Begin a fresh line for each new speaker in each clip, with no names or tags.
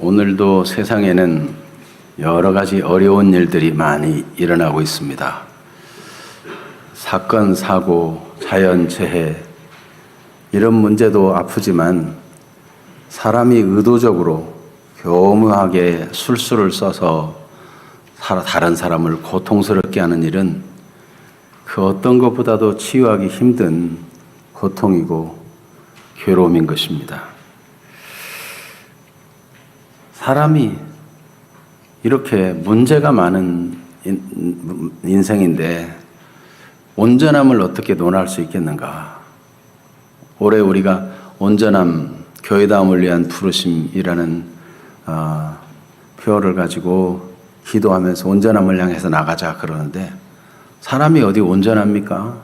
오늘도 세상에는 여러 가지 어려운 일들이 많이 일어나고 있습니다. 사건, 사고, 자연재해 이런 문제도 아프지만 사람이 의도적으로 교묘하게 술수를 써서 다른 사람을 고통스럽게 하는 일은 그 어떤 것보다도 치유하기 힘든 고통이고 괴로움인 것입니다. 사람이 이렇게 문제가 많은 인생인데 온전함을 어떻게 논할 수 있겠는가? 올해 우리가 온전함, 교회다움을 위한 부르심이라는 표어를 가지고 기도하면서 온전함을 향해서 나가자 그러는데 사람이 어디 온전합니까?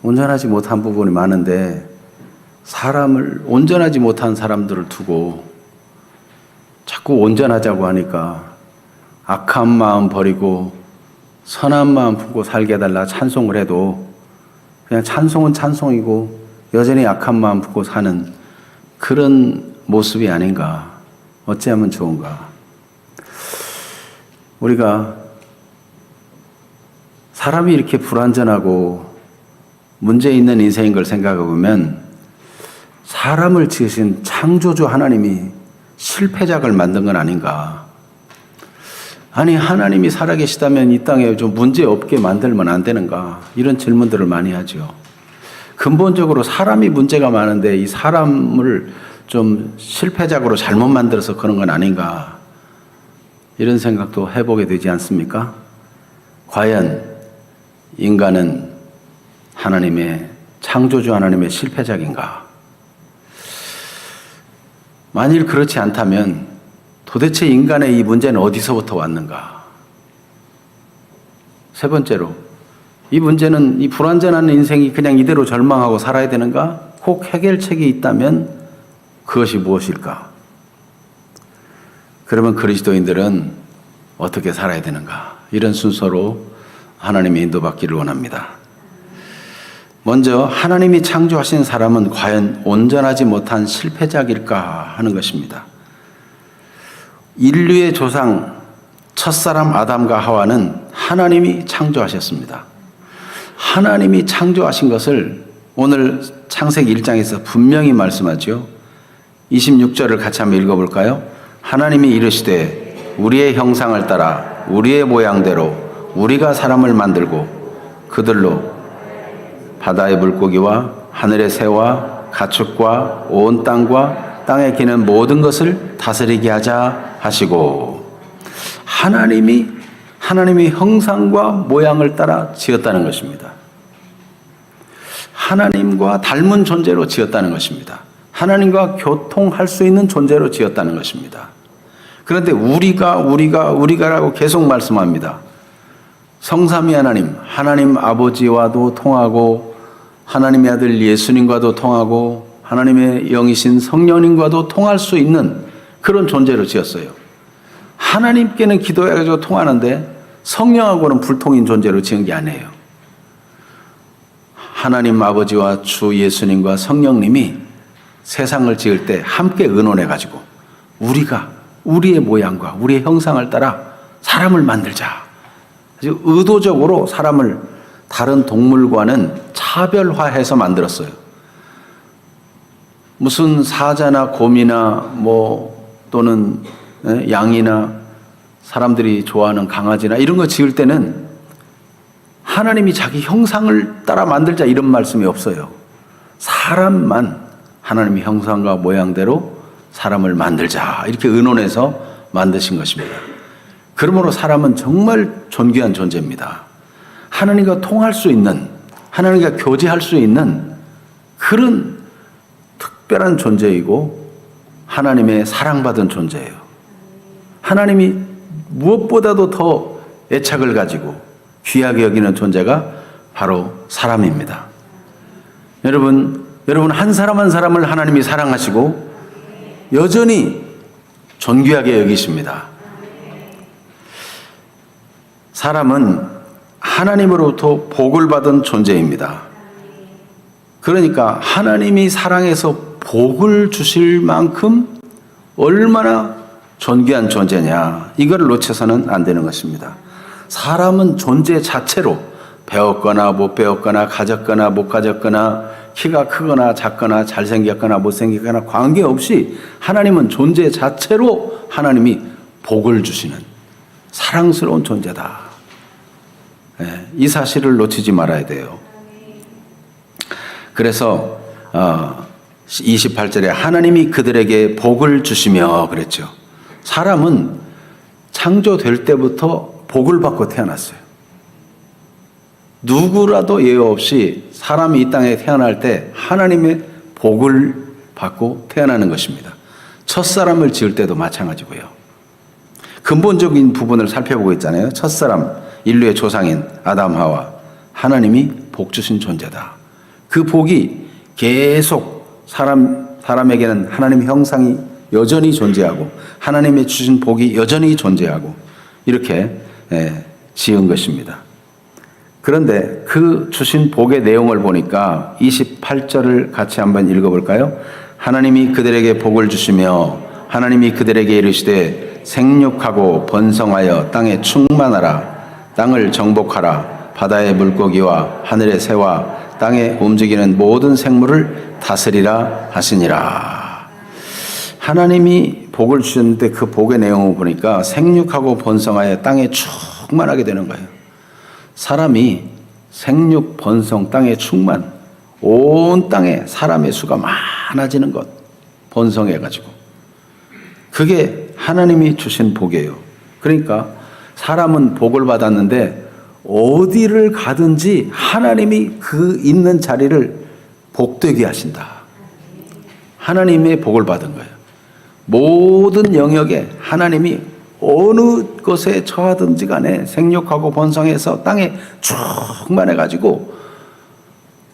온전하지 못한 부분이 많은데 사람을 온전하지 못한 사람들을 두고 자꾸 온전하자고 하니까 악한 마음 버리고 선한 마음 품고 살게 해달라 찬송을 해도 그냥 찬송은 찬송이고 여전히 악한 마음 품고 사는 그런 모습이 아닌가. 어찌하면 좋은가. 우리가 사람이 이렇게 불완전하고 문제 있는 인생인 걸 생각해 보면 사람을 지으신 창조주 하나님이 실패작을 만든 건 아닌가. 아니 하나님이 살아계시다면 이 땅에 좀 문제없게 만들면 안 되는가. 이런 질문들을 많이 하죠. 근본적으로 사람이 문제가 많은데 이 사람을 좀 실패작으로 잘못 만들어서 그런 건 아닌가. 이런 생각도 해보게 되지 않습니까? 과연 인간은 하나님의 창조주 하나님의 실패작인가? 만일 그렇지 않다면 도대체 인간의 이 문제는 어디서부터 왔는가? 세 번째로 이 문제는 이 불완전한 인생이 그냥 이대로 절망하고 살아야 되는가? 혹 해결책이 있다면 그것이 무엇일까? 그러면 그리스도인들은 어떻게 살아야 되는가? 이런 순서로 하나님의 인도받기를 원합니다. 먼저 하나님이 창조하신 사람은 과연 온전하지 못한 실패작일까 하는 것입니다. 인류의 조상 첫사람 아담과 하와는 하나님이 창조하셨습니다. 하나님이 창조하신 것을 오늘 창세기 1장에서 분명히 말씀하죠. 26절을 같이 한번 읽어볼까요? 하나님이 이르시되 우리의 형상을 따라 우리의 모양대로 우리가 사람을 만들고 그들로 바다의 물고기와 하늘의 새와 가축과 온 땅과 땅에 기는 모든 것을 다스리게 하자 하시고 하나님이 형상과 모양을 따라 지었다는 것입니다. 하나님과 닮은 존재로 지었다는 것입니다. 하나님과 교통할 수 있는 존재로 지었다는 것입니다. 그런데 우리가라고 계속 말씀합니다. 성삼위 하나님 아버지와도 통하고 하나님의 아들 예수님과도 통하고 하나님의 영이신 성령님과도 통할 수 있는 그런 존재로 지었어요. 하나님께는 기도해가지고 통하는데 성령하고는 불통인 존재로 지은 게 아니에요. 하나님 아버지와 주 예수님과 성령님이 세상을 지을 때 함께 의논해가지고 우리가 우리의 모양과 우리의 형상을 따라 사람을 만들자. 아주 의도적으로 사람을 다른 동물과는 차별화해서 만들었어요. 무슨 사자나 곰이나 또는 양이나 사람들이 좋아하는 강아지나 이런 거 지을 때는 하나님이 자기 형상을 따라 만들자 이런 말씀이 없어요. 사람만 하나님의 형상과 모양대로 사람을 만들자 이렇게 의논해서 만드신 것입니다. 그러므로 사람은 정말 존귀한 존재입니다. 하나님과 통할 수 있는, 하나님과 교제할 수 있는 그런 특별한 존재이고 하나님의 사랑받은 존재예요. 하나님이 무엇보다도 더 애착을 가지고 귀하게 여기는 존재가 바로 사람입니다. 여러분 한 사람 한 사람을 하나님이 사랑하시고 여전히 존귀하게 여기십니다. 사람은 하나님으로부터 복을 받은 존재입니다. 그러니까 하나님이 사랑해서 복을 주실 만큼 얼마나 존귀한 존재냐. 이걸 놓쳐서는 안 되는 것입니다. 사람은 존재 자체로 배웠거나 못 배웠거나 가졌거나 못 가졌거나 키가 크거나 작거나 잘생겼거나 못생겼거나 관계없이 하나님은 존재 자체로 하나님이 복을 주시는 사랑스러운 존재다. 이 사실을 놓치지 말아야 돼요. 그래서 28절에 하나님이 그들에게 복을 주시며 그랬죠. 사람은 창조될 때부터 복을 받고 태어났어요. 누구라도 예외 없이 사람이 이 땅에 태어날 때 하나님의 복을 받고 태어나는 것입니다. 첫사람을 지을 때도 마찬가지고요. 근본적인 부분을 살펴보고 있잖아요. 첫사람, 인류의 조상인 아담 하와, 하나님이 복 주신 존재다. 그 복이 계속 사람에게는 하나님의 형상이 여전히 존재하고 하나님의 주신 복이 여전히 존재하고 이렇게 지은 것입니다. 그런데 그 주신 복의 내용을 보니까 28절을 같이 한번 읽어볼까요? 하나님이 그들에게 복을 주시며 하나님이 그들에게 이르시되 생육하고 번성하여 땅에 충만하라. 땅을 정복하라. 바다의 물고기와 하늘의 새와 땅에 움직이는 모든 생물을 다스리라 하시니라. 하나님이 복을 주셨는데 그 복의 내용을 보니까 생육하고 번성하여 땅에 충만하게 되는 거예요. 사람이 생육, 번성, 땅의 충만, 온 땅에 사람의 수가 많아지는 것, 번성해가지고. 그게 하나님이 주신 복이에요. 그러니까 사람은 복을 받았는데 어디를 가든지 하나님이 그 있는 자리를 복되게 하신다. 하나님의 복을 받은 거예요. 모든 영역에 하나님이 어느 곳에 처하든지 간에 생육하고 번성해서 땅에 충만해가지고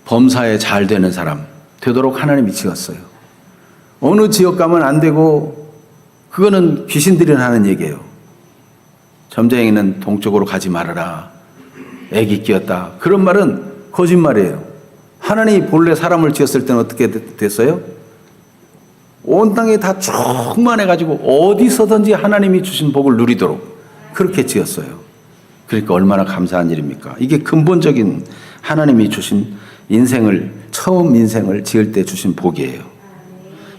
범사에 잘 되는 사람 되도록 하나님이 지었어요. 어느 지역 가면 안 되고 그거는 귀신들이 하는 얘기예요. 점쟁이는 동쪽으로 가지 말아라. 애기 끼었다. 그런 말은 거짓말이에요. 하나님이 본래 사람을 지었을 때는 어떻게 됐어요? 온 땅에 다 충만해가지고 어디서든지 하나님이 주신 복을 누리도록 그렇게 지었어요. 그러니까 얼마나 감사한 일입니까? 이게 근본적인 하나님이 주신 처음 인생을 지을 때 주신 복이에요.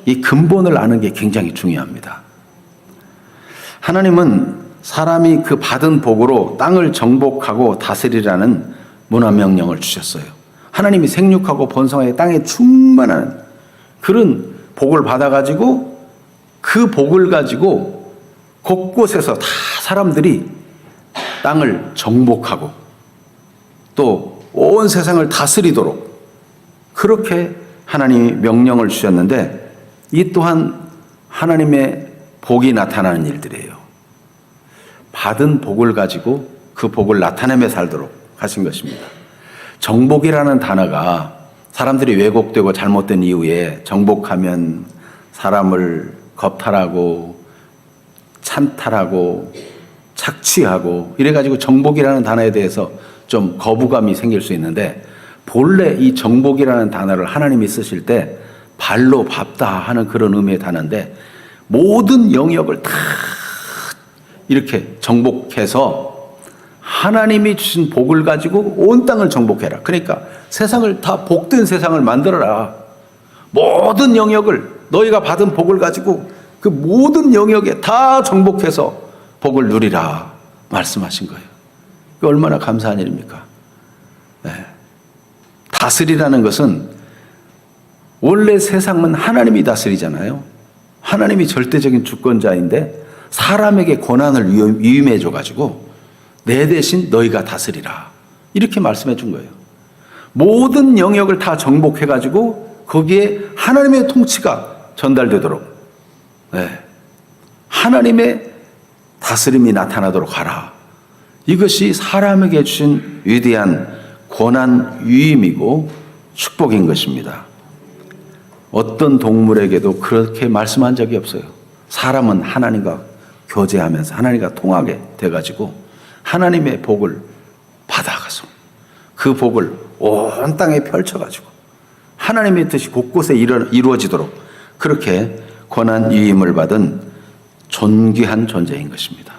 이 근본을 아는 게 굉장히 중요합니다. 하나님은 사람이 그 받은 복으로 땅을 정복하고 다스리라는 문화명령을 주셨어요. 하나님이 생육하고 번성하여 땅에 충만한 그런 복을 받아가지고 그 복을 가지고 곳곳에서 다 사람들이 땅을 정복하고 또 온 세상을 다스리도록 그렇게 하나님이 명령을 주셨는데 이 또한 하나님의 복이 나타나는 일들이에요. 받은 복을 가지고 그 복을 나타내며 살도록 하신 것입니다. 정복이라는 단어가 사람들이 왜곡되고 잘못된 이유에 정복하면 사람을 겁탈하고 찬탈하고 착취하고 이래가지고 정복이라는 단어에 대해서 좀 거부감이 생길 수 있는데 본래 이 정복이라는 단어를 하나님이 쓰실 때 발로 밟다 하는 그런 의미의 단어인데 모든 영역을 다 이렇게 정복해서 하나님이 주신 복을 가지고 온 땅을 정복해라. 그러니까 세상을 다 복된 세상을 만들어라. 모든 영역을 너희가 받은 복을 가지고 그 모든 영역에 다 정복해서 복을 누리라 말씀하신 거예요. 얼마나 감사한 일입니까? 네. 다스리라는 것은 원래 세상은 하나님이 다스리잖아요. 하나님이 절대적인 주권자인데 사람에게 권한을 위임해 줘가지고 내 대신 너희가 다스리라 이렇게 말씀해 준 거예요. 모든 영역을 다 정복해가지고 거기에 하나님의 통치가 전달되도록 하나님의 다스림이 나타나도록 하라. 이것이 사람에게 주신 위대한 권한 위임이고 축복인 것입니다. 어떤 동물에게도 그렇게 말씀한 적이 없어요. 사람은 하나님과 교제하면서 하나님과 통하게 돼가지고 하나님의 복을 받아가서 그 복을 온 땅에 펼쳐가지고 하나님의 뜻이 곳곳에 이루어지도록 그렇게 권한 위임을 받은 존귀한 존재인 것입니다.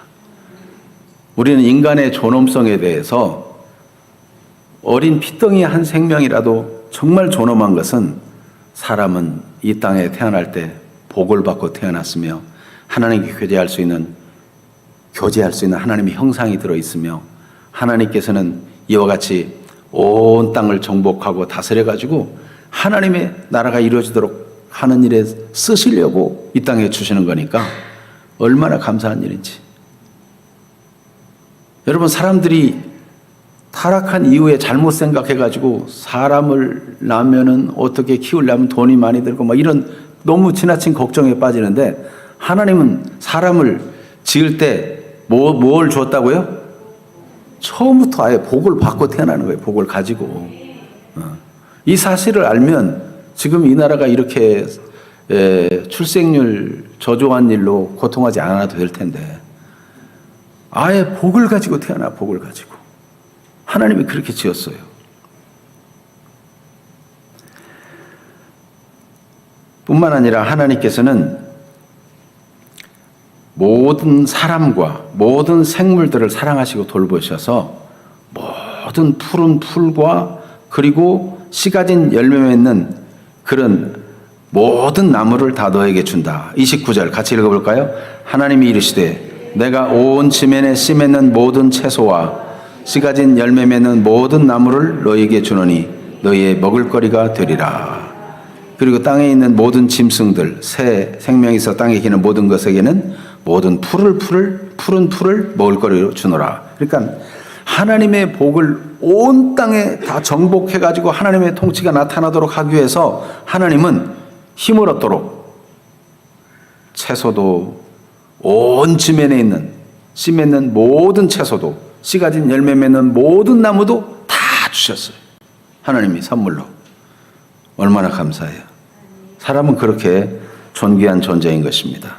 우리는 인간의 존엄성에 대해서 어린 피덩이 한 생명이라도 정말 존엄한 것은 사람은 이 땅에 태어날 때 복을 받고 태어났으며 하나님께 교제할 수 있는 하나님의 형상이 들어있으며 하나님께서는 이와 같이 온 땅을 정복하고 다스려가지고 하나님의 나라가 이루어지도록 하는 일에 쓰시려고 이 땅에 주시는 거니까 얼마나 감사한 일인지. 여러분, 사람들이 타락한 이후에 잘못 생각해가지고 사람을 낳으면은 어떻게 키우려면 돈이 많이 들고 막 이런 너무 지나친 걱정에 빠지는데, 하나님은 사람을 지을 때 뭘 주었다고요? 처음부터 아예 복을 받고 태어나는 거예요. 복을 가지고. 이 사실을 알면 지금 이 나라가 이렇게 출생률 저조한 일로 고통하지 않아도 될 텐데, 아예 복을 가지고 태어나. 복을 가지고. 하나님이 그렇게 지었어요. 뿐만 아니라 하나님께서는 모든 사람과 모든 생물들을 사랑하시고 돌보셔서 모든 푸른 풀과 그리고 씨 가진 열매 맺는 그런 모든 나무를 다 너에게 준다. 29절 같이 읽어볼까요? 하나님이 이르시되 내가 온 지면에 씨 맺는 모든 채소와 씨 가진 열매 맺는 모든 나무를 너에게 주노니 너희의 먹을거리가 되리라. 그리고 땅에 있는 모든 짐승들, 새 생명이 있어 땅에 기는 모든 것에게는 모든 푸른 풀을 먹을거리로 주노라. 그러니까 하나님의 복을 온 땅에 다 정복해가지고 하나님의 통치가 나타나도록 하기 위해서 하나님은 힘을 얻도록 채소도 온 지면에 있는 씨 맺는 모든 채소도 씨 가진 열매 맺는 모든 나무도 다 주셨어요. 하나님이 선물로. 얼마나 감사해요. 사람은 그렇게 존귀한 존재인 것입니다.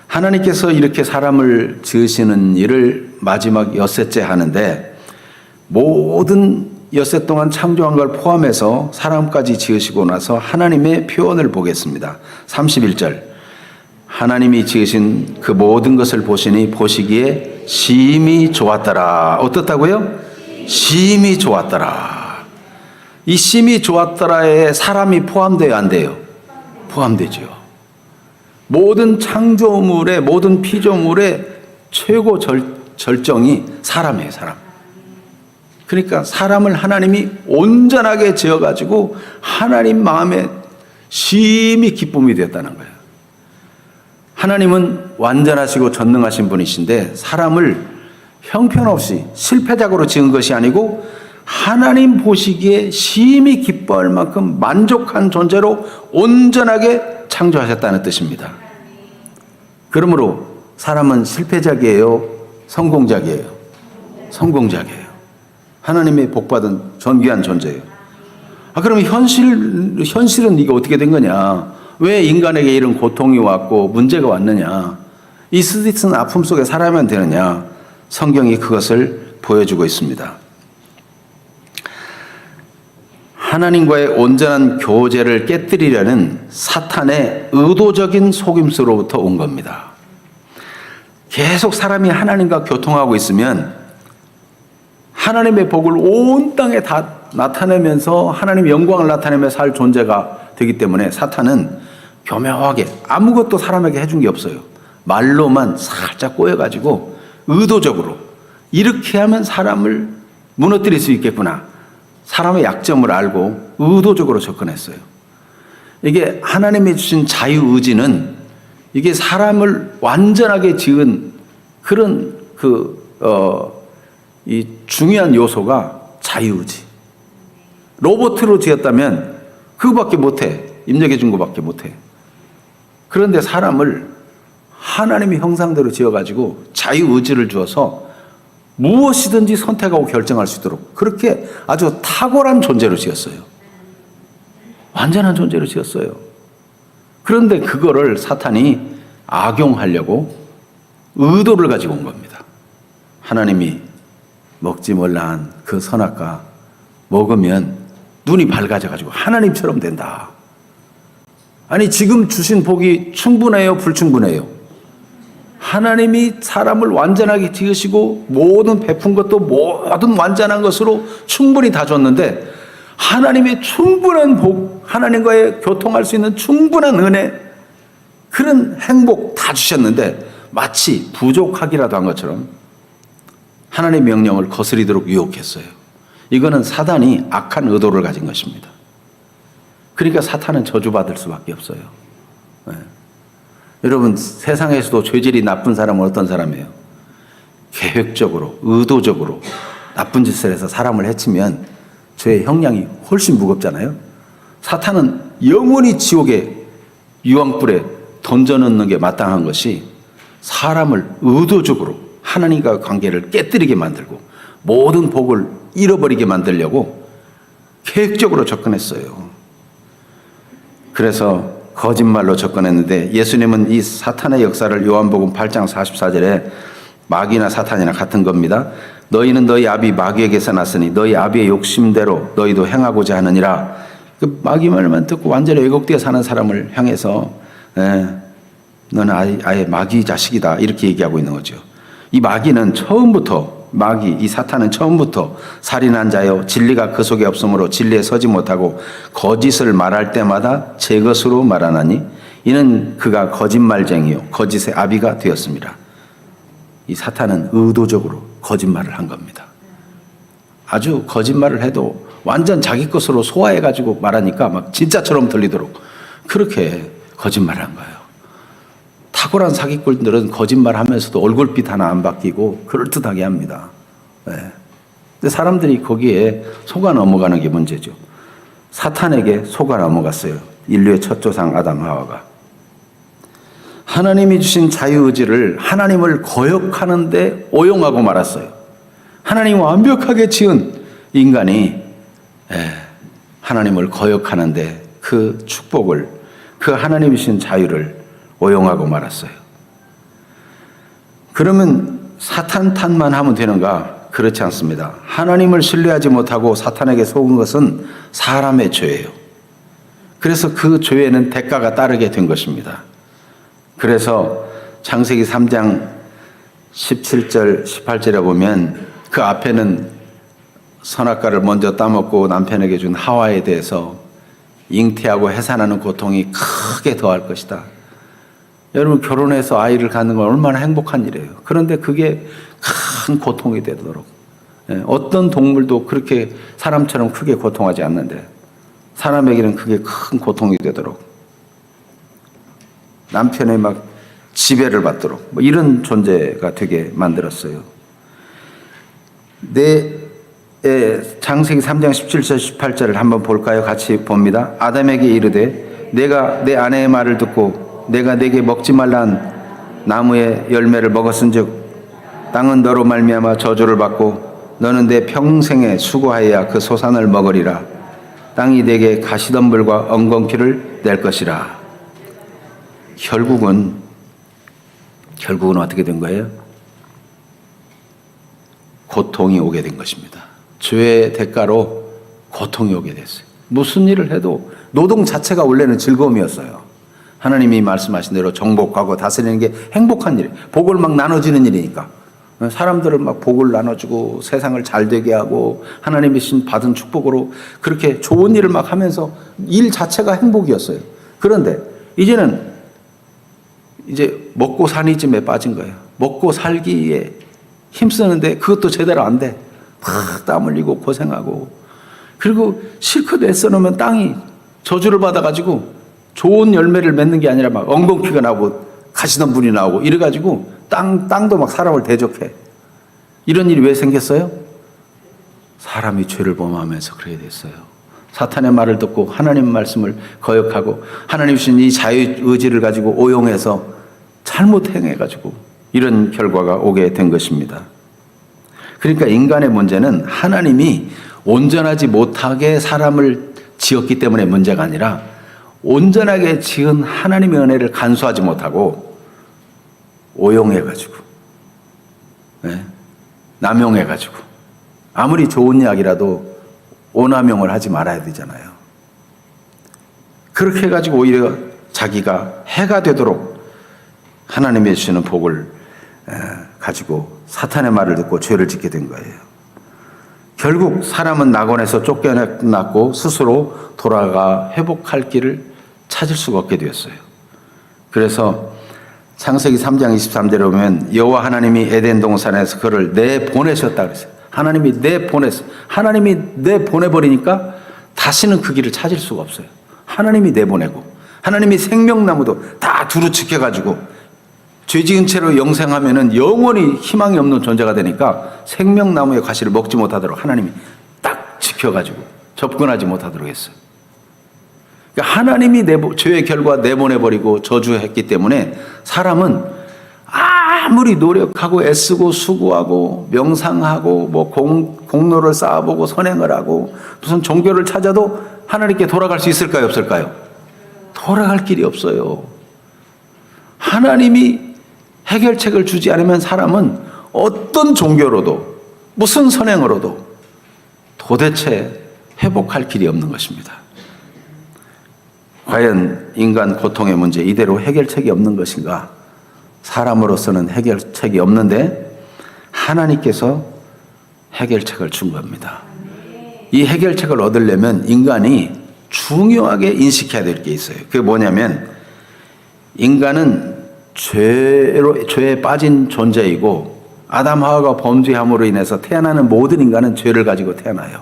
하나님께서 이렇게 사람을 지으시는 일을 마지막 엿새째 하는데, 모든 엿새 동안 창조한 걸 포함해서 사람까지 지으시고 나서 하나님의 표현을 보겠습니다. 31절 하나님이 지으신 그 모든 것을 보시니 보시기에 심히 좋았더라. 어떻다고요? 심히 좋았더라. 이 심히 좋았더라에 사람이 포함돼야 안 돼요? 포함되죠. 모든 창조물의 모든 피조물의 최고 절정이 사람이에요. 사람. 그러니까 사람을 하나님이 온전하게 지어가지고 하나님 마음에 심히 기쁨이 되었다는 거예요. 하나님은 완전하시고 전능하신 분이신데 사람을 형편없이 실패작으로 지은 것이 아니고 하나님 보시기에 심히 기뻐할 만큼 만족한 존재로 온전하게 창조하셨다는 뜻입니다. 그러므로 사람은 실패작이에요? 성공작이에요? 성공작이에요. 하나님의 복받은 존귀한 존재예요. 그러면 현실은 이게 어떻게 된 거냐? 왜 인간에게 이런 고통이 왔고 문제가 왔느냐? 이 스트레스는 아픔 속에 살아야만 되느냐? 성경이 그것을 보여주고 있습니다. 하나님과의 온전한 교제를 깨뜨리려는 사탄의 의도적인 속임수로부터 온 겁니다. 계속 사람이 하나님과 교통하고 있으면 하나님의 복을 온 땅에 다 나타내면서 하나님의 영광을 나타내며 살 존재가 되기 때문에 사탄은 교묘하게 아무것도 사람에게 해준 게 없어요. 말로만 살짝 꼬여가지고 의도적으로 이렇게 하면 사람을 무너뜨릴 수 있겠구나. 사람의 약점을 알고 의도적으로 접근했어요. 이게 하나님이 주신 자유의지는 이게 사람을 완전하게 지은 그런 이 중요한 요소가 자유의지. 로봇으로 지었다면 그거밖에 못해. 입력해 준 거밖에 못해. 그런데 사람을 하나님의 형상대로 지어가지고 자유의지를 주어서 무엇이든지 선택하고 결정할 수 있도록 그렇게 아주 탁월한 존재로 지었어요. 완전한 존재로 지었어요. 그런데 그거를 사탄이 악용하려고 의도를 가지고 온 겁니다. 하나님이 먹지 말라한 그 선악과 먹으면 눈이 밝아져가지고 하나님처럼 된다. 아니 지금 주신 복이 충분해요? 불충분해요? 하나님이 사람을 완전하게 지으시고 모든 베푼 것도 모든 완전한 것으로 충분히 다 줬는데, 하나님의 충분한 복, 하나님과의 교통할 수 있는 충분한 은혜, 그런 행복 다 주셨는데 마치 부족하기라도 한 것처럼 하나님의 명령을 거스리도록 유혹했어요. 이거는 사단이 악한 의도를 가진 것입니다. 그러니까 사탄은 저주받을 수밖에 없어요. 네. 여러분, 세상에서도 죄질이 나쁜 사람은 어떤 사람이에요? 계획적으로, 의도적으로 나쁜 짓을 해서 사람을 해치면 죄의 형량이 훨씬 무겁잖아요. 사탄은 영원히 지옥의 유황불에 던져넣는 게 마땅한 것이, 사람을 의도적으로 하나님과 관계를 깨뜨리게 만들고 모든 복을 잃어버리게 만들려고 계획적으로 접근했어요. 그래서 거짓말로 접근했는데, 예수님은 이 사탄의 역사를 요한복음 8장 44절에 마귀나 사탄이나 같은 겁니다. 너희는 너희 아비 마귀에게서 났으니 너희 아비의 욕심대로 너희도 행하고자 하느니라. 그 마귀 말만 듣고 완전히 왜곡되어 사는 사람을 향해서 너는 아예 마귀 자식이다, 이렇게 얘기하고 있는 거죠. 이 마귀는 처음부터, 이 사탄은 처음부터 살인한 자요, 진리가 그 속에 없으므로 진리에 서지 못하고 거짓을 말할 때마다 제 것으로 말하나니 이는 그가 거짓말쟁이요 거짓의 아비가 되었습니다. 이 사탄은 의도적으로 거짓말을 한 겁니다. 아주 거짓말을 해도 완전 자기 것으로 소화해가지고 말하니까 막 진짜처럼 들리도록 그렇게 거짓말을 한 거예요. 탁월한 사기꾼들은 거짓말하면서도 얼굴빛 하나 안 바뀌고 그럴듯하게 합니다. 네. 근데 사람들이 거기에 속아 넘어가는 게 문제죠. 사탄에게 속아 넘어갔어요. 인류의 첫 조상 아담 하와가. 하나님이 주신 자유의지를 하나님을 거역하는데 오용하고 말았어요. 하나님 완벽하게 지은 인간이 하나님을 거역하는데 그 축복을, 그 하나님이 주신 자유를 오용하고 말았어요. 그러면 사탄 탓만 하면 되는가? 그렇지 않습니다. 하나님을 신뢰하지 못하고 사탄에게 속은 것은 사람의 죄예요. 그래서 그 죄에는 대가가 따르게 된 것입니다. 그래서 창세기 3장 17절 18절에 보면 그 앞에는 선악과를 먼저 따먹고 남편에게 준 하와에 대해서 잉태하고 해산하는 고통이 크게 더할 것이다. 여러분, 결혼해서 아이를 갖는 건 얼마나 행복한 일이에요. 그런데 그게 큰 고통이 되도록, 어떤 동물도 그렇게 사람처럼 크게 고통하지 않는데 사람에게는 그게 큰 고통이 되도록, 남편의 막 지배를 받도록 이런 존재가 되게 만들었어요. 창세기 3장 17절 18절을 한번 볼까요? 같이 봅니다. 아담에게 이르되 내가 내 아내의 말을 듣고 내가 내게 먹지 말란 나무의 열매를 먹었은즉 땅은 너로 말미암아 저주를 받고 너는 내 평생에 수고하여야 그 소산을 먹으리라. 땅이 내게 가시덤불과 엉겅퀴를 낼 것이라. 결국은 어떻게 된 거예요? 고통이 오게 된 것입니다. 죄의 대가로 고통이 오게 됐어요. 무슨 일을 해도 노동 자체가 원래는 즐거움이었어요. 하나님이 말씀하신 대로 정복하고 다스리는 게 행복한 일이에요. 복을 막 나눠주는 일이니까. 사람들은 막 복을 나눠주고 세상을 잘 되게 하고 하나님이 받은 축복으로 그렇게 좋은 일을 막 하면서 일 자체가 행복이었어요. 그런데 이제는 먹고 사니즘에 빠진 거예요. 먹고 살기에 힘쓰는데 그것도 제대로 안 돼. 막 땀 흘리고 고생하고, 그리고 실컷 애써놓으면 땅이 저주를 받아가지고 좋은 열매를 맺는 게 아니라 막 엉겅퀴가 나오고 가시덤불이 나오고 이래가지고 땅도 막 사람을 대적해. 이런 일이 왜 생겼어요? 사람이 죄를 범하면서 그렇게 됐어요. 사탄의 말을 듣고 하나님 말씀을 거역하고 하나님 주신 이 자유의지를 가지고 오용해서 잘못 행해가지고 이런 결과가 오게 된 것입니다. 그러니까 인간의 문제는 하나님이 온전하지 못하게 사람을 지었기 때문에 문제가 아니라 온전하게 지은 하나님의 은혜를 간수하지 못하고 오용해가지고, 남용해가지고, 아무리 좋은 이야기라도 오남용을 하지 말아야 되잖아요. 그렇게 해가지고 오히려 자기가 해가 되도록 하나님이 주시는 복을 가지고 사탄의 말을 듣고 죄를 짓게 된 거예요. 결국 사람은 낙원에서 쫓겨났고 스스로 돌아가 회복할 길을 찾을 수가 없게 되었어요. 그래서 창세기 3장 23절에 보면 여호와 하나님이 에덴 동산에서 그를 내보내셨다 그랬어요. 하나님이 내보내버리니까 다시는 그 길을 찾을 수가 없어요. 하나님이 내보내고 하나님이 생명나무도 다 두루 지켜가지고 죄 지은 채로 영생하면은 영원히 희망이 없는 존재가 되니까 생명나무의 과실을 먹지 못하도록 하나님이 딱 지켜가지고 접근하지 못하도록 했어요. 그러니까 하나님이 죄의 결과 내보내버리고 저주했기 때문에 사람은 아무리 노력하고 애쓰고 수고하고 명상하고 뭐 공로를 쌓아보고 선행을 하고 무슨 종교를 찾아도 하나님께 돌아갈 수 있을까요? 없을까요? 돌아갈 길이 없어요. 하나님이 해결책을 주지 않으면 사람은 어떤 종교로도 무슨 선행으로도 도대체 회복할 길이 없는 것입니다. 과연 인간 고통의 문제 이대로 해결책이 없는 것인가? 사람으로서는 해결책이 없는데 하나님께서 해결책을 준 겁니다. 이 해결책을 얻으려면 인간이 중요하게 인식해야 될 게 있어요. 그게 뭐냐면 인간은 죄에 빠진 존재이고 아담 하와가 범죄함으로 인해서 태어나는 모든 인간은 죄를 가지고 태어나요.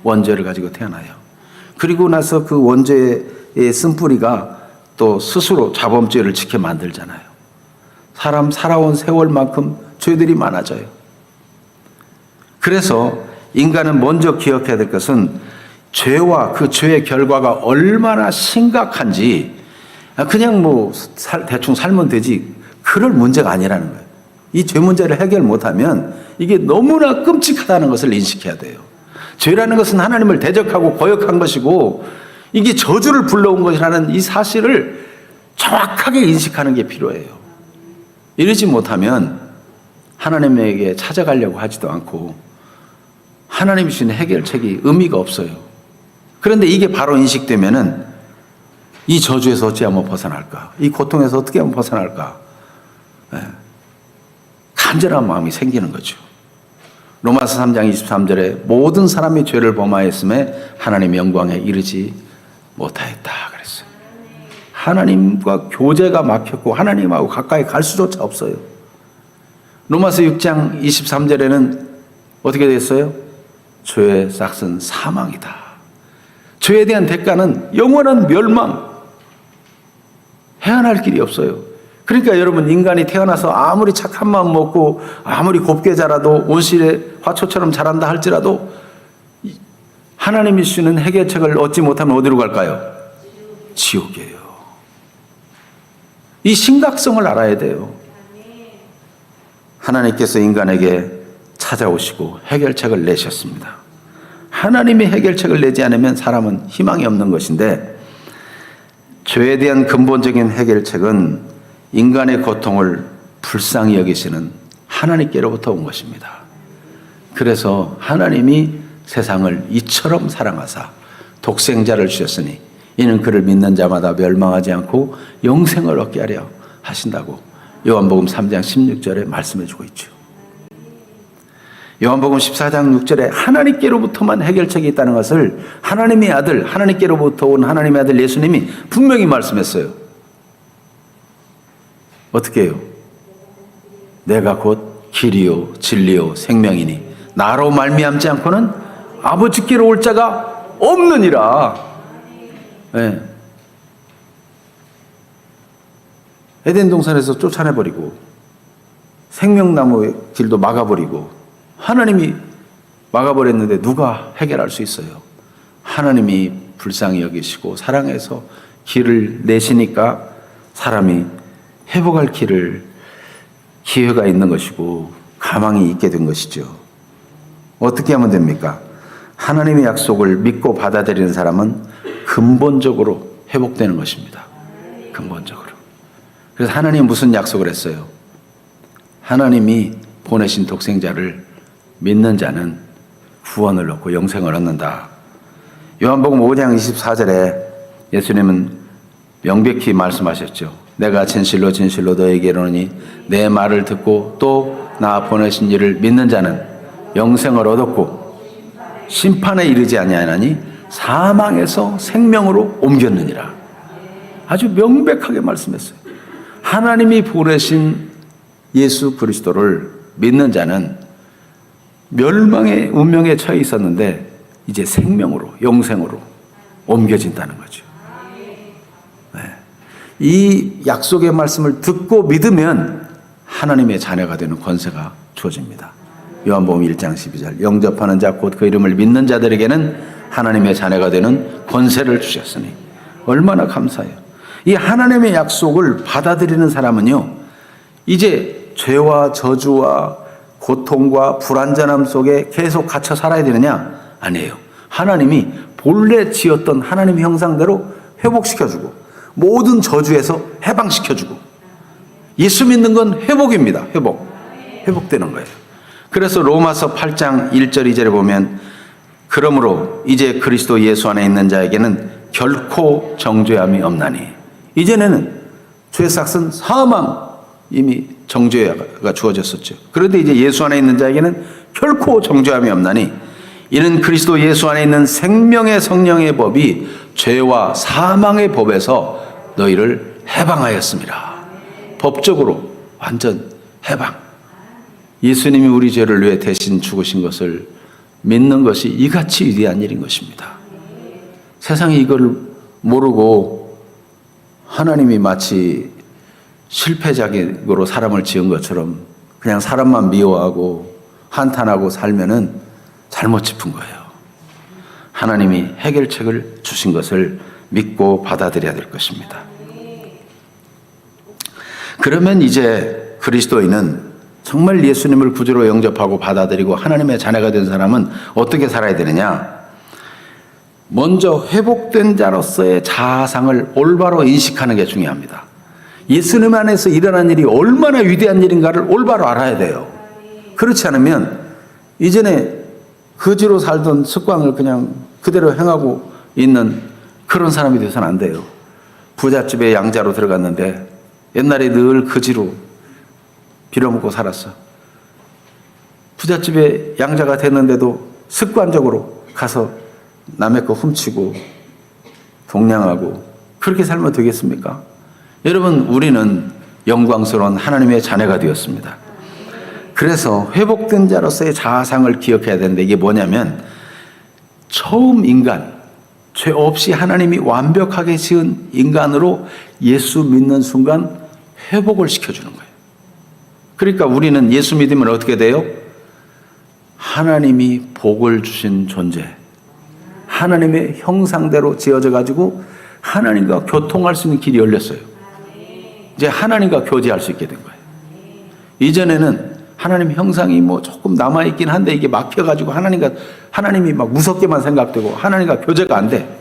원죄를 가지고 태어나요. 그리고 나서 그 원죄의 쓴뿌리가 또 스스로 자범죄를 지켜 만들잖아요. 사람 살아온 세월만큼 죄들이 많아져요. 그래서 인간은 먼저 기억해야 될 것은 죄와 그 죄의 결과가 얼마나 심각한지 그냥 대충 살면 되지 그럴 문제가 아니라는 거예요. 이 죄 문제를 해결 못하면 이게 너무나 끔찍하다는 것을 인식해야 돼요. 죄라는 것은 하나님을 대적하고 거역한 것이고 이게 저주를 불러온 것이라는 이 사실을 정확하게 인식하는 게 필요해요. 이러지 못하면 하나님에게 찾아가려고 하지도 않고 하나님이 주신 해결책이 의미가 없어요. 그런데 이게 바로 인식되면은 이 저주에서 어찌하면 벗어날까? 이 고통에서 어떻게 하면 벗어날까? 간절한 마음이 생기는 거죠. 로마서 3장 23절에 모든 사람이 죄를 범하였음에 하나님 영광에 이르지 못하였다 그랬어요. 하나님과 교제가 막혔고 하나님하고 가까이 갈 수조차 없어요. 로마서 6장 23절에는 어떻게 됐어요? 죄의 싹은 사망이다. 죄에 대한 대가는 영원한 멸망. 헤어날 길이 없어요. 그러니까 여러분 인간이 태어나서 아무리 착한 마음 먹고 아무리 곱게 자라도 온실의 화초처럼 자란다 할지라도 하나님이 주시는 해결책을 얻지 못하면 어디로 갈까요? 지옥이에요. 이 심각성을 알아야 돼요. 하나님께서 인간에게 찾아오시고 해결책을 내셨습니다. 하나님이 해결책을 내지 않으면 사람은 희망이 없는 것인데 죄에 대한 근본적인 해결책은 인간의 고통을 불쌍히 여기시는 하나님께로부터 온 것입니다. 그래서 하나님이 세상을 이처럼 사랑하사 독생자를 주셨으니 이는 그를 믿는 자마다 멸망하지 않고 영생을 얻게 하려 하신다고 요한복음 3장 16절에 말씀해 주고 있죠. 요한복음 14장 6절에 하나님께로부터만 해결책이 있다는 것을 하나님의 아들, 하나님께로부터 온 하나님의 아들 예수님이 분명히 말씀했어요. 어떻게 해요? 내가 곧 길이요 진리요 생명이니 나로 말미암지 않고는 아버지께로 올 자가 없느니라. 네. 에덴 동산에서 쫓아내버리고 생명나무의 길도 막아버리고 하나님이 막아버렸는데 누가 해결할 수 있어요? 하나님이 불쌍히 여기시고 사랑해서 길을 내시니까 사람이 회복할 기회가 있는 것이고 가망이 있게 된 것이죠. 어떻게 하면 됩니까? 하나님의 약속을 믿고 받아들이는 사람은 근본적으로 회복되는 것입니다. 근본적으로. 그래서 하나님이 무슨 약속을 했어요? 하나님이 보내신 독생자를 믿는 자는 구원을 얻고 영생을 얻는다. 요한복음 5장 24절에 예수님은 명백히 말씀하셨죠. 내가 진실로 진실로 너에게 이르노니 내 말을 듣고 또 나 보내신 이를 믿는 자는 영생을 얻었고 심판에 이르지 아니하나니 사망에서 생명으로 옮겼느니라. 아주 명백하게 말씀했어요. 하나님이 보내신 예수 그리스도를 믿는 자는 멸망의 운명에 처해 있었는데 이제 생명으로, 영생으로 옮겨진다는 거죠. 네. 이 약속의 말씀을 듣고 믿으면 하나님의 자녀가 되는 권세가 주어집니다. 요한복음 1장 12절 영접하는 자 곧 그 이름을 믿는 자들에게는 하나님의 자녀가 되는 권세를 주셨으니 얼마나 감사해요. 이 하나님의 약속을 받아들이는 사람은요, 이제 죄와 저주와 고통과 불완전함 속에 계속 갇혀 살아야 되느냐? 아니에요. 하나님이 본래 지었던 하나님의 형상대로 회복시켜주고 모든 저주에서 해방시켜주고, 예수 믿는 건 회복입니다. 회복되는 거예요. 그래서 로마서 8장 1절 2절에 보면 그러므로 이제 그리스도 예수 안에 있는 자에게는 결코 정죄함이 없나니. 이전에는 죄 삭은 사망, 이미 정죄가 주어졌었죠. 그런데 이제 예수 안에 있는 자에게는 결코 정죄함이 없나니 이는 그리스도 예수 안에 있는 생명의 성령의 법이 죄와 사망의 법에서 너희를 해방하였습니다. 법적으로 완전 해방. 예수님이 우리 죄를 위해 대신 죽으신 것을 믿는 것이 이같이 위대한 일인 것입니다. 세상이 이걸 모르고 하나님이 마치 실패작으로 사람을 지은 것처럼 그냥 사람만 미워하고 한탄하고 살면은 잘못 짚은 거예요. 하나님이 해결책을 주신 것을 믿고 받아들여야 될 것입니다. 그러면 이제 그리스도인은 정말 예수님을 구주로 영접하고 받아들이고 하나님의 자녀가 된 사람은 어떻게 살아야 되느냐? 먼저 회복된 자로서의 자아상을 올바로 인식하는 게 중요합니다. 예수님 안에서 일어난 일이 얼마나 위대한 일인가를 올바로 알아야 돼요. 그렇지 않으면 이전에 거지로 살던 습관을 그냥 그대로 행하고 있는 그런 사람이 되어서는 안 돼요. 부잣집에 양자로 들어갔는데 옛날에 늘 거지로 빌어먹고 살았어. 부잣집에 양자가 됐는데도 습관적으로 가서 남의 거 훔치고 동냥하고 그렇게 살면 되겠습니까? 여러분, 우리는 영광스러운 하나님의 자녀가 되었습니다. 그래서 회복된 자로서의 자아상을 기억해야 되는데, 이게 뭐냐면 처음 인간, 죄 없이 하나님이 완벽하게 지은 인간으로 예수 믿는 순간 회복을 시켜주는 거예요. 그러니까 우리는 예수 믿으면 어떻게 돼요? 하나님이 복을 주신 존재, 하나님의 형상대로 지어져 가지고 하나님과 교통할 수 있는 길이 열렸어요. 이제 하나님과 교제할 수 있게 된 거예요. 이전에는 하나님 형상이 뭐 조금 남아있긴 한데 이게 막혀가지고 하나님이 막 무섭게만 생각되고 하나님과 교제가 안 돼.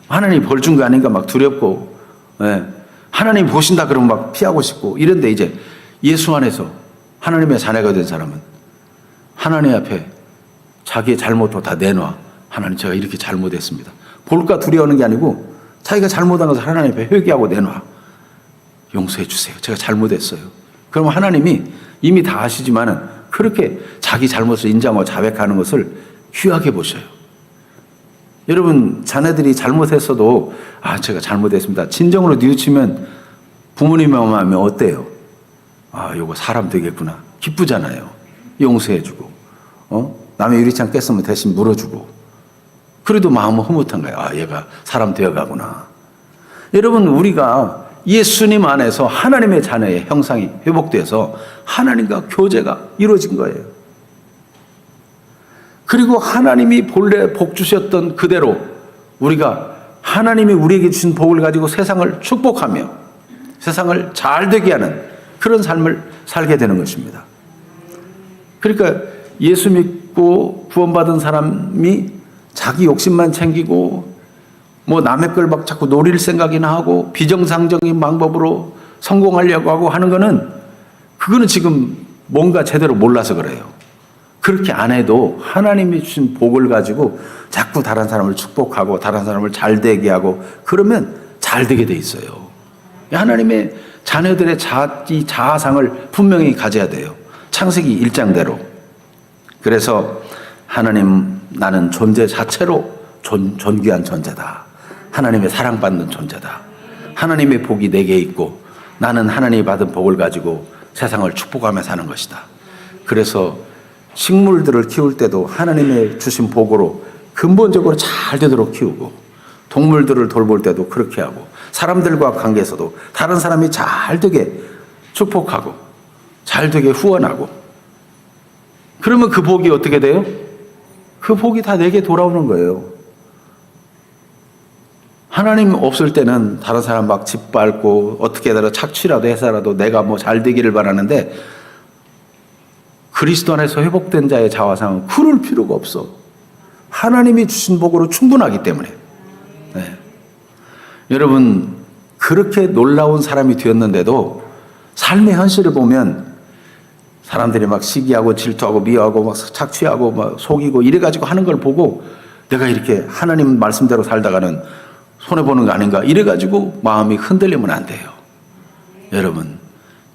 하나님이 벌 준 거 아닌가 막 두렵고, 예. 하나님 보신다 그러면 막 피하고 싶고 이런데, 이제 예수 안에서 하나님의 자녀가 된 사람은 하나님 앞에 자기의 잘못도 다 내놔. 하나님, 제가 이렇게 잘못했습니다. 볼까 두려워하는 게 아니고 자기가 잘못한 것을 하나님 앞에 회개하고 내놔. 용서해 주세요. 제가 잘못했어요. 그러면 하나님이 이미 다 아시지만은 그렇게 자기 잘못을 인정하고 자백하는 것을 귀하게 보셔요. 여러분, 자녀들이 잘못했어도 제가 잘못했습니다. 진정으로 뉘우치면 부모님의 마음이 어때요? 요거 사람 되겠구나. 기쁘잖아요. 용서해주고, 남의 유리창 깼으면 대신 물어주고. 그래도 마음은 흐뭇한 거예요. 얘가 사람 되어가구나. 여러분, 우리가 예수님 안에서 하나님의 자녀의 형상이 회복돼서 하나님과 교제가 이루어진 거예요. 그리고 하나님이 본래 복 주셨던 그대로 우리가 하나님이 우리에게 주신 복을 가지고 세상을 축복하며 세상을 잘 되게 하는 그런 삶을 살게 되는 것입니다. 그러니까 예수 믿고 구원받은 사람이 자기 욕심만 챙기고 뭐 남의 걸 막 자꾸 노릴 생각이나 하고 비정상적인 방법으로 성공하려고 하고 하는 그거는 지금 뭔가 제대로 몰라서 그래요. 그렇게 안 해도 하나님이 주신 복을 가지고 자꾸 다른 사람을 축복하고 다른 사람을 잘 되게 하고 그러면 잘 되게 돼 있어요. 하나님의 자녀들의 이 자아상을 분명히 가져야 돼요. 창세기 1장대로. 그래서 하나님, 나는 존재 자체로 존귀한 존재다. 하나님의 사랑받는 존재다. 하나님의 복이 내게 있고 나는 하나님이 받은 복을 가지고 세상을 축복하며 사는 것이다. 그래서 식물들을 키울 때도 하나님의 주신 복으로 근본적으로 잘 되도록 키우고, 동물들을 돌볼 때도 그렇게 하고, 사람들과 관계에서도 다른 사람이 잘 되게 축복하고 잘 되게 후원하고, 그러면 그 복이 어떻게 돼요? 그 복이 다 내게 돌아오는 거예요. 하나님 없을 때는 다른 사람 막 짓밟고 어떻게 해서 착취라도 해서라도 내가 뭐 잘 되기를 바라는데, 그리스도 안에서 회복된 자의 자화상은 그럴 필요가 없어. 하나님이 주신 복으로 충분하기 때문에. 네. 여러분, 그렇게 놀라운 사람이 되었는데도 삶의 현실을 보면 사람들이 막 시기하고 질투하고 미워하고 막 착취하고 막 속이고 이래가지고 하는 걸 보고 내가 이렇게 하나님 말씀대로 살다가는 손해보는 거 아닌가 이래가지고 마음이 흔들리면 안 돼요. 여러분,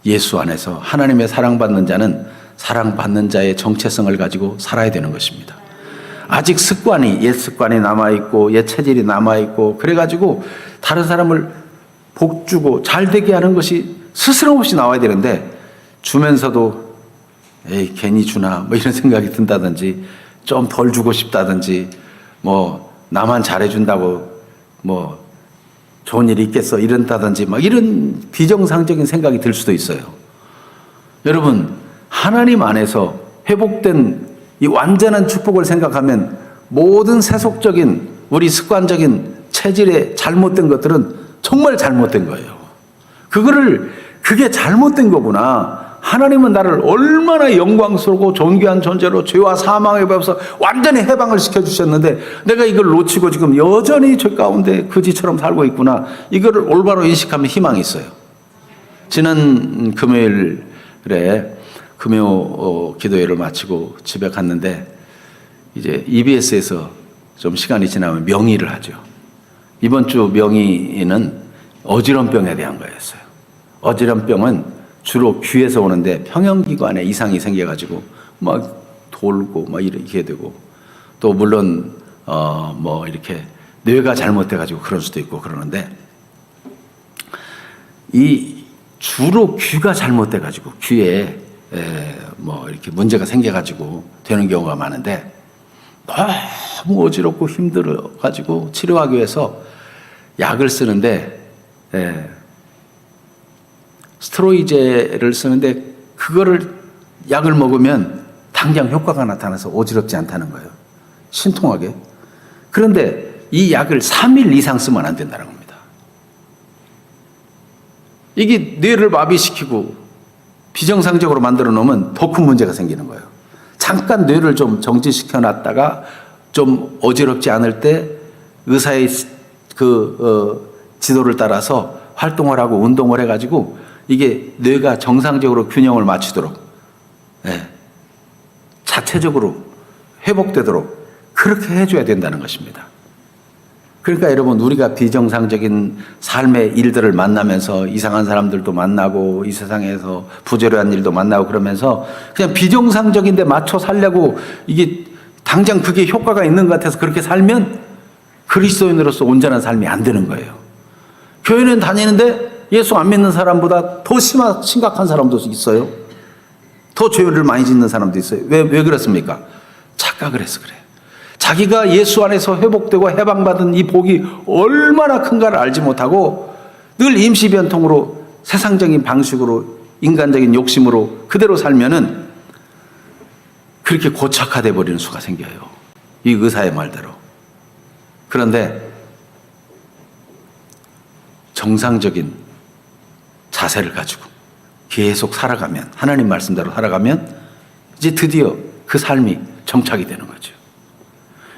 예수 안에서 하나님의 사랑받는 자는 사랑받는 자의 정체성을 가지고 살아야 되는 것입니다. 아직 습관이, 옛 습관이 남아있고 옛 체질이 남아있고 그래가지고 다른 사람을 복주고 잘되게 하는 것이 스스럼 없이 나와야 되는데, 주면서도 에이 괜히 주나 뭐 이런 생각이 든다든지, 좀 덜 주고 싶다든지, 뭐 나만 잘해준다고 뭐 좋은 일이 있겠어 이런다든지 막 이런 비정상적인 생각이 들 수도 있어요. 여러분, 하나님 안에서 회복된 이 완전한 축복을 생각하면 모든 세속적인 우리 습관적인 체질의 잘못된 것들은 정말 잘못된 거예요. 그게 잘못된 거구나. 하나님은 나를 얼마나 영광스럽고 존귀한 존재로 죄와 사망에 배워서 완전히 해방을 시켜주셨는데 내가 이걸 놓치고 지금 여전히 죄 가운데 거지처럼 살고 있구나. 이거를 올바로 인식하면 희망이 있어요. 지난 금요일에 금요 기도회를 마치고 집에 갔는데 이제 EBS에서 좀 시간이 지나면 명의를 하죠. 이번 주 명의는 어지럼병에 대한 거였어요. 어지럼병은 주로 귀에서 오는데 평형기관에 이상이 생겨가지고 막 돌고 막 이렇게 되고, 또 물론 뭐 이렇게 뇌가 잘못돼가지고 그럴 수도 있고 그러는데, 이 주로 귀가 잘못돼가지고 귀에 뭐 이렇게 문제가 생겨가지고 되는 경우가 많은데, 너무 어지럽고 힘들어가지고 치료하기 위해서 약을 쓰는데 스테로이드를 쓰는데 그거를 약을 먹으면 당장 효과가 나타나서 어지럽지 않다는 거예요. 신통하게. 그런데 이 약을 3일 이상 쓰면 안 된다는 겁니다. 이게 뇌를 마비시키고 비정상적으로 만들어 놓으면 더 큰 문제가 생기는 거예요. 잠깐 뇌를 좀 정지시켜 놨다가 좀 어지럽지 않을 때 의사의 지도를 따라서 활동을 하고 운동을 해가지고 이게 뇌가 정상적으로 균형을 맞추도록, 자체적으로 회복되도록 그렇게 해줘야 된다는 것입니다. 그러니까 여러분, 우리가 비정상적인 삶의 일들을 만나면서 이상한 사람들도 만나고 이 세상에서 부조리한 일도 만나고 그러면서 그냥 비정상적인데 맞춰 살려고, 이게 당장 그게 효과가 있는 것 같아서 그렇게 살면 그리스도인으로서 온전한 삶이 안 되는 거예요. 교회는 다니는데 예수 안 믿는 사람보다 더 심각한 사람도 있어요. 더 죄를 많이 짓는 사람도 있어요. 왜 그렇습니까? 착각을 해서 그래요. 자기가 예수 안에서 회복되고 해방받은 이 복이 얼마나 큰가를 알지 못하고 늘 임시변통으로 세상적인 방식으로 인간적인 욕심으로 그대로 살면은 그렇게 고착화돼 버리는 수가 생겨요. 이 의사의 말대로. 그런데 정상적인 자세를 가지고 계속 살아가면, 하나님 말씀대로 살아가면 이제 드디어 그 삶이 정착이 되는 거죠.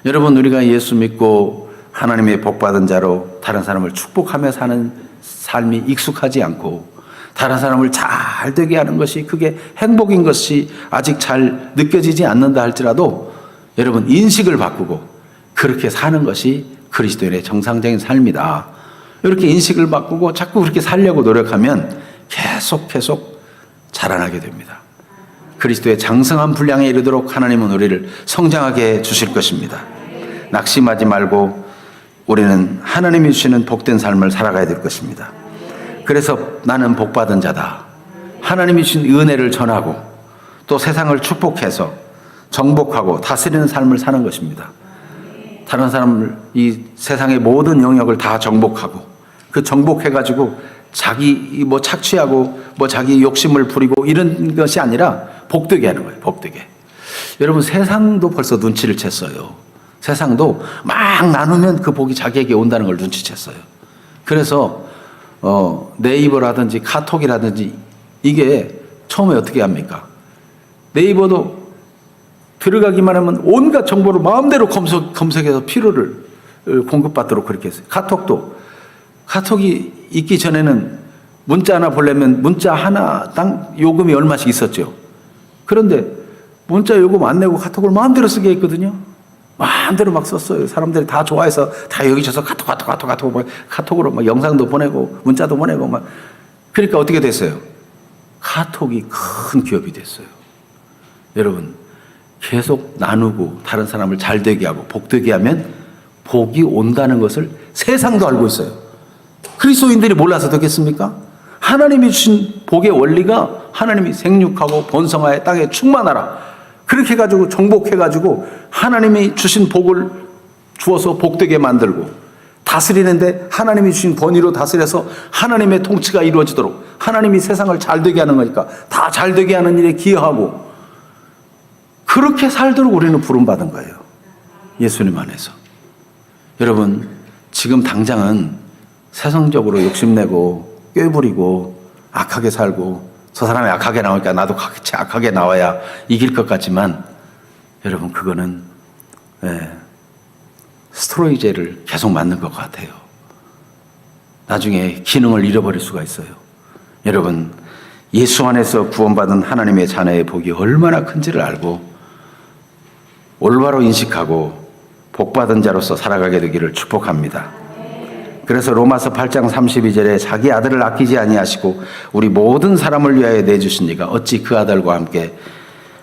여러분, 우리가 예수 믿고 하나님의 복받은 자로 다른 사람을 축복하며 사는 삶이 익숙하지 않고 다른 사람을 잘 되게 하는 것이 그게 행복인 것이 아직 잘 느껴지지 않는다 할지라도 여러분, 인식을 바꾸고 그렇게 사는 것이 그리스도인의 정상적인 삶이다. 이렇게 인식을 바꾸고 자꾸 그렇게 살려고 노력하면 계속 자라나게 됩니다. 그리스도의 장성한 분량에 이르도록 하나님은 우리를 성장하게 해 주실 것입니다. 낙심하지 말고 우리는 하나님이 주시는 복된 삶을 살아가야 될 것입니다. 그래서 나는 복받은 자다. 하나님이 주신 은혜를 전하고 또 세상을 축복해서 정복하고 다스리는 삶을 사는 것입니다. 다른 사람을 이 세상의 모든 영역을 다 정복하고 그 정복해가지고 자기 뭐 착취하고 뭐 자기 욕심을 부리고 이런 것이 아니라 복되게 하는 거예요. 복되게. 여러분 세상도 벌써 눈치를 챘어요. 세상도 막 나누면 그 복이 자기에게 온다는 걸 눈치챘어요. 그래서 네이버라든지 카톡이라든지 이게 처음에 어떻게 합니까? 네이버도 들어가기만 하면 온갖 정보를 마음대로 검색해서 필요를 공급받도록 그렇게 했어요. 카톡이 있기 전에는 문자 하나 보려면 문자 하나당 요금이 얼마씩 있었죠. 그런데 문자 요금 안 내고 카톡을 마음대로 쓰게 했거든요. 마음대로 막 썼어요. 사람들이 다 좋아해서 다 여기저기서 카톡으로 막 영상도 보내고 문자도 보내고 막. 그러니까 어떻게 됐어요? 카톡이 큰 기업이 됐어요. 여러분 계속 나누고 다른 사람을 잘 되게 하고 복되게 하면 복이 온다는 것을 세상도 알고 있어요. 그리스도인들이 몰라서 되겠습니까? 하나님이 주신 복의 원리가 하나님이 생육하고 번성하여 땅에 충만하라. 그렇게 해가지고 정복해가지고 하나님이 주신 복을 주어서 복되게 만들고 다스리는데 하나님이 주신 권위로 다스려서 하나님의 통치가 이루어지도록 하나님이 세상을 잘되게 하는 거니까 다 잘되게 하는 일에 기여하고 그렇게 살도록 우리는 부름받은 거예요. 예수님 안에서. 여러분 지금 당장은 세상적으로 욕심내고 꾀부리고 악하게 살고 저 사람이 악하게 나오니까 나도 같이 악하게 나와야 이길 것 같지만 여러분 그거는 스테로이드를 계속 맞는 것 같아요. 나중에 기능을 잃어버릴 수가 있어요. 여러분 예수 안에서 구원받은 하나님의 자녀의 복이 얼마나 큰지를 알고 올바로 인식하고 복받은 자로서 살아가게 되기를 축복합니다. 그래서 로마서 8장 32절에 자기 아들을 아끼지 아니하시고 우리 모든 사람을 위하여 내주신 이가 어찌 그 아들과 함께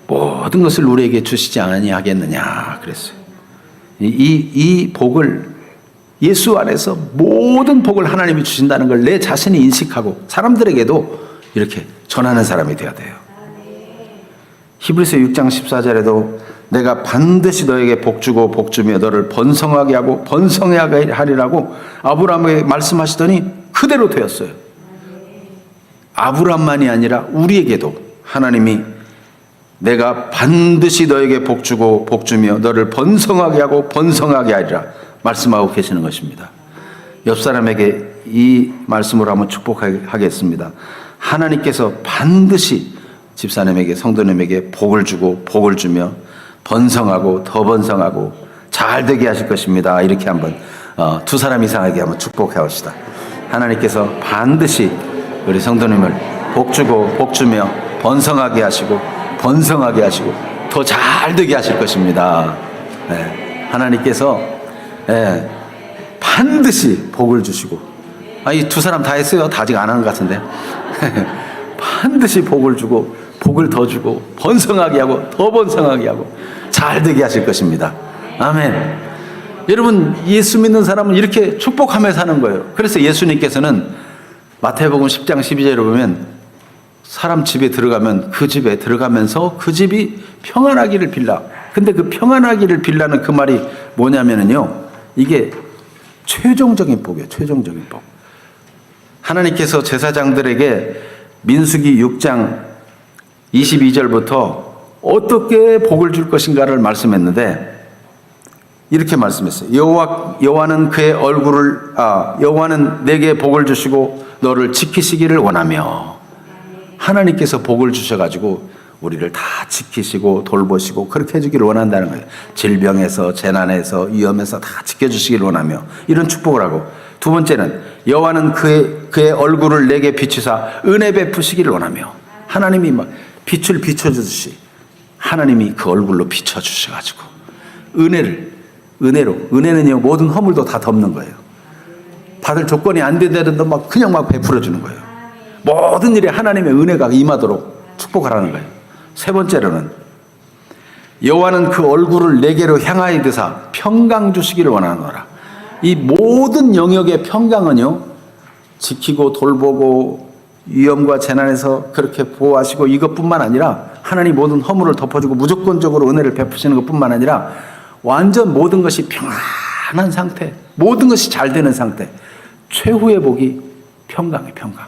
모든 것을 우리에게 주시지 아니하겠느냐 그랬어요. 이 복을 예수 안에서 모든 복을 하나님이 주신다는 걸 내 자신이 인식하고 사람들에게도 이렇게 전하는 사람이 되어야 돼요. 히브리서 6장 14절에도 내가 반드시 너에게 복주고 복주며 너를 번성하게 하고 번성하게 하리라고 아브라함에게 말씀하시더니 그대로 되었어요. 아브라함만이 아니라 우리에게도 하나님이 내가 반드시 너에게 복주고 복주며 너를 번성하게 하고 번성하게 하리라 말씀하고 계시는 것입니다. 옆 사람에게 이 말씀으로 한번 축복하겠습니다. 하나님께서 반드시 집사님에게 성도님에게 복을 주고 복을 주며 번성하고 더 번성하고 잘 되게 하실 것입니다. 이렇게 한번 두 사람 이상에게 한번 축복해 봅시다. 하나님께서 반드시 우리 성도님을 복주고 복주며 번성하게 하시고 번성하게 하시고 더 잘 되게 하실 것입니다. 하나님께서 반드시 복을 주시고 이 두 사람 다 했어요. 다 아직 안 하는 것 같은데 반드시 복을 주고 복을 더 주고 번성하게 하고 더 번성하게 하고 잘 되게 하실 것입니다. 아멘. 여러분 예수 믿는 사람은 이렇게 축복하며 사는 거예요. 그래서 예수님께서는 마태복음 10장 12절에 보면 사람 집에 들어가면 그 집에 들어가면서 그 집이 평안하기를 빌라. 근데 그 평안하기를 빌라는 그 말이 뭐냐면요 이게 최종적인 복이에요. 최종적인 복. 하나님께서 제사장들에게 민수기 6장 22절부터 어떻게 복을 줄 것인가를 말씀했는데 이렇게 말씀했어요. 여호와는 그의 얼굴을 여호와는 내게 복을 주시고 너를 지키시기를 원하며 하나님께서 복을 주셔가지고 우리를 다 지키시고 돌보시고 그렇게 해주기를 원한다는 거예요. 질병에서 재난에서 위험에서 다 지켜주시기를 원하며 이런 축복을 하고 두 번째는 여호와는 그의 얼굴을 내게 비추사 은혜 베푸시기를 원하며 하나님이 막 빛을 비춰주듯이 하나님이 그 얼굴로 비춰주셔가지고 은혜는요 모든 허물도 다 덮는 거예요. 받을 조건이 안 된다는데 막 그냥 막 베풀어 주는 거예요. 모든 일에 하나님의 은혜가 임하도록 축복하라는 거예요. 세 번째로는 여호와는 그 얼굴을 내게로 향하여 드사 평강 주시기를 원하노라. 이 모든 영역의 평강은요, 지키고 돌보고 위험과 재난에서 그렇게 보호하시고 이것뿐만 아니라 하나님 모든 허물을 덮어주고 무조건적으로 은혜를 베푸시는 것뿐만 아니라 완전 모든 것이 평안한 상태, 모든 것이 잘 되는 상태, 최후의 복이 평강이에요. 평강.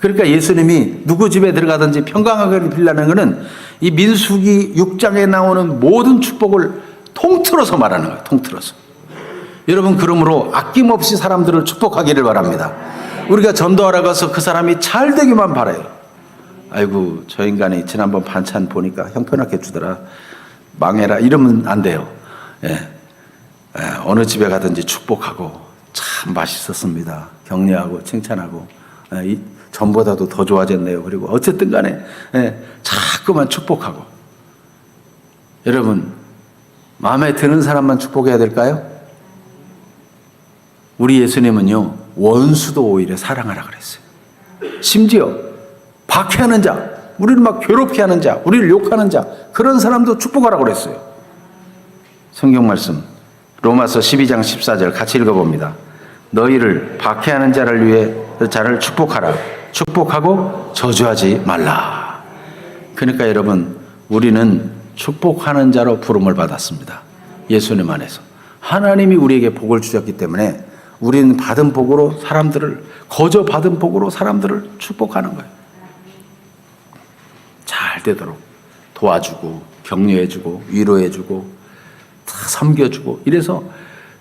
그러니까 예수님이 누구 집에 들어가든지 평강하게 빌라는 것은 이 민수기 6장에 나오는 모든 축복을 통틀어서 말하는 거예요. 통틀어서. 여러분, 그러므로 아낌없이 사람들을 축복하기를 바랍니다. 우리가 전도하러 가서 그 사람이 잘 되기만 바라요. 아이고, 저 인간이 지난번 반찬 보니까 형편없게 주더라, 망해라, 이러면 안 돼요. 어느 집에 가든지 축복하고 참 맛있었습니다, 격려하고 칭찬하고, 전보다도 더 좋아졌네요. 그리고 어쨌든 간에 자꾸만 축복하고. 여러분, 마음에 드는 사람만 축복해야 될까요? 우리 예수님은요, 원수도 오히려 사랑하라 그랬어요. 심지어 박해하는 자, 우리를 막 괴롭게 하는 자, 우리를 욕하는 자, 그런 사람도 축복하라 그랬어요. 성경 말씀 로마서 12장 14절 같이 읽어봅니다. 너희를 박해하는 자를 위해 자를 축복하라. 축복하고 저주하지 말라. 그러니까 여러분, 우리는 축복하는 자로 부름을 받았습니다. 예수님 안에서 하나님이 우리에게 복을 주셨기 때문에 우리는 받은 복으로 사람들을, 거저 받은 복으로 사람들을 축복하는 거예요. 잘 되도록 도와주고 격려해주고 위로해주고 다 섬겨주고, 이래서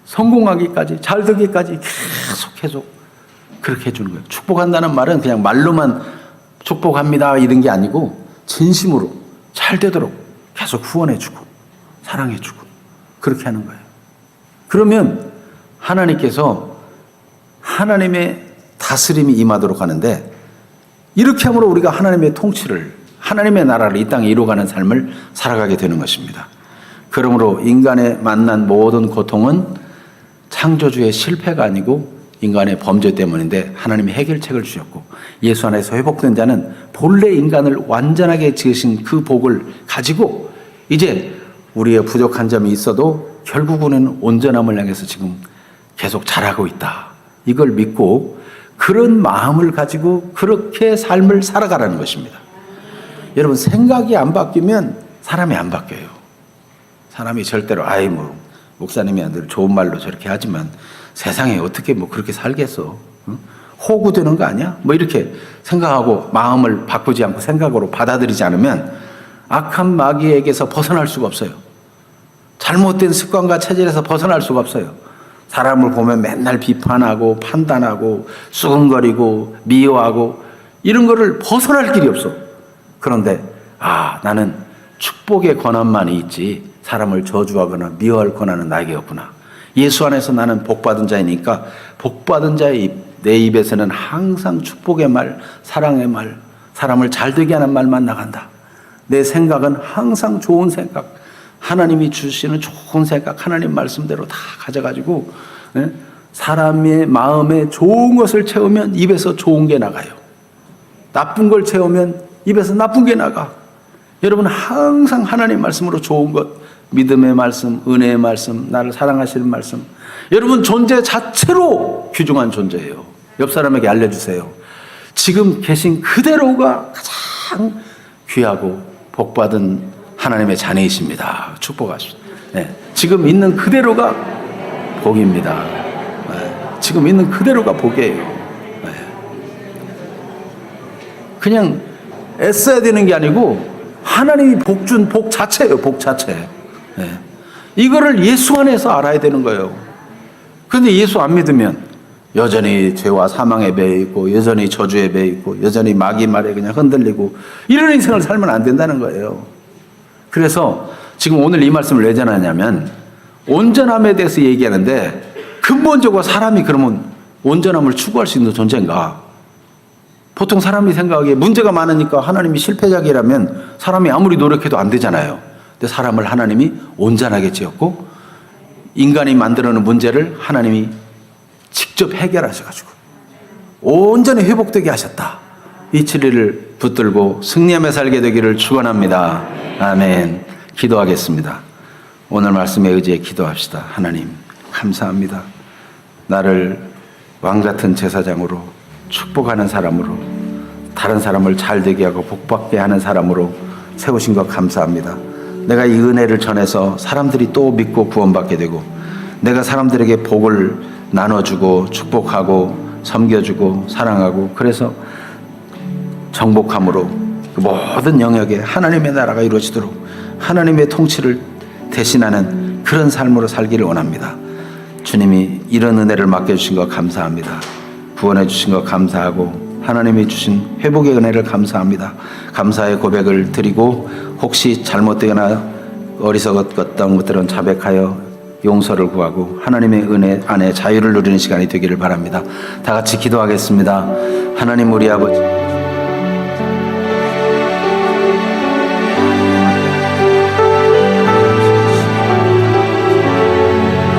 성공하기까지, 잘 되기까지 계속 그렇게 해주는 거예요. 축복한다는 말은 그냥 말로만 축복합니다 이런 게 아니고 진심으로 잘 되도록 계속 후원해주고 사랑해주고 그렇게 하는 거예요. 그러면 하나님께서 하나님의 다스림이 임하도록 하는데, 이렇게 함으로 우리가 하나님의 통치를, 하나님의 나라를 이 땅에 이루어가는 삶을 살아가게 되는 것입니다. 그러므로 인간의 만난 모든 고통은 창조주의 실패가 아니고 인간의 범죄 때문인데 하나님이 해결책을 주셨고, 예수 안에서 회복된 자는 본래 인간을 완전하게 지으신 그 복을 가지고 이제 우리의 부족한 점이 있어도 결국은 온전함을 향해서 지금 계속 자라고 있다. 이걸 믿고 그런 마음을 가지고 그렇게 삶을 살아가라는 것입니다. 여러분, 생각이 안 바뀌면 사람이 안 바뀌어요. 사람이 절대로 목사님이 안 돼, 좋은 말로 저렇게 하지만 세상에 어떻게 그렇게 살겠어? 호구되는 거 아니야? 이렇게 생각하고 마음을 바꾸지 않고 생각으로 받아들이지 않으면 악한 마귀에게서 벗어날 수가 없어요. 잘못된 습관과 체질에서 벗어날 수가 없어요. 사람을 보면 맨날 비판하고 판단하고 쑥은거리고 미워하고 이런 거를 벗어날 길이 없어. 그런데 나는 축복의 권한만이 있지 사람을 저주하거나 미워할 권한은 나에게 없구나. 예수 안에서 나는 복받은 자이니까 복받은 자의 내 입에서는 항상 축복의 말, 사랑의 말, 사람을 잘되게 하는 말만 나간다. 내 생각은 항상 좋은 생각, 하나님이 주시는 좋은 생각, 하나님 말씀대로 다 가져가지고 사람의 마음에 좋은 것을 채우면 입에서 좋은 게 나가요. 나쁜 걸 채우면 입에서 나쁜 게 나가. 여러분, 항상 하나님 말씀으로 좋은 것, 믿음의 말씀, 은혜의 말씀, 나를 사랑하시는 말씀, 여러분 존재 자체로 귀중한 존재예요. 옆 사람에게 알려주세요. 지금 계신 그대로가 가장 귀하고 복받은 하나님의 자녀이십니다. 축복하십시오. 지금 있는 그대로가 복입니다. 지금 있는 그대로가 복이에요. 그냥 애써야 되는 게 아니고 하나님이 복 준 복 자체예요. 복 자체. 이거를 예수 안에서 알아야 되는 거예요. 그런데 예수 안 믿으면 여전히 죄와 사망에 매여 있고 여전히 저주에 매여 있고 여전히 마귀 말에 그냥 흔들리고 이런 인생을 살면 안 된다는 거예요. 그래서 지금 오늘 이 말씀을 왜 전하냐면 온전함에 대해서 얘기하는데, 근본적으로 사람이 그러면 온전함을 추구할 수 있는 존재인가? 보통 사람이 생각하기에 문제가 많으니까 하나님이 실패작이라면 사람이 아무리 노력해도 안 되잖아요. 근데 사람을 하나님이 온전하게 지었고 인간이 만들어놓은 문제를 하나님이 직접 해결하셔가지고 온전히 회복되게 하셨다. 이 진리를 붙들고 승리하며 살게 되기를 축원합니다. 아멘. 기도하겠습니다. 오늘 말씀에 의지해 기도합시다. 하나님 감사합니다. 나를 왕같은 제사장으로 축복하는 사람으로, 다른 사람을 잘 되게 하고 복받게 하는 사람으로 세우신 것 감사합니다. 내가 이 은혜를 전해서 사람들이 또 믿고 구원받게 되고, 내가 사람들에게 복을 나눠주고 축복하고 섬겨주고 사랑하고, 그래서 정복함으로 그 모든 영역에 하나님의 나라가 이루어지도록 하나님의 통치를 대신하는 그런 삶으로 살기를 원합니다. 주님이 이런 은혜를 맡겨주신 것 감사합니다. 구원해 주신 것 감사하고 하나님이 주신 회복의 은혜를 감사합니다. 감사의 고백을 드리고, 혹시 잘못되거나 어리석었던 것들은 자백하여 용서를 구하고 하나님의 은혜 안에 자유를 누리는 시간이 되기를 바랍니다. 다 같이 기도하겠습니다. 하나님 우리 아버지,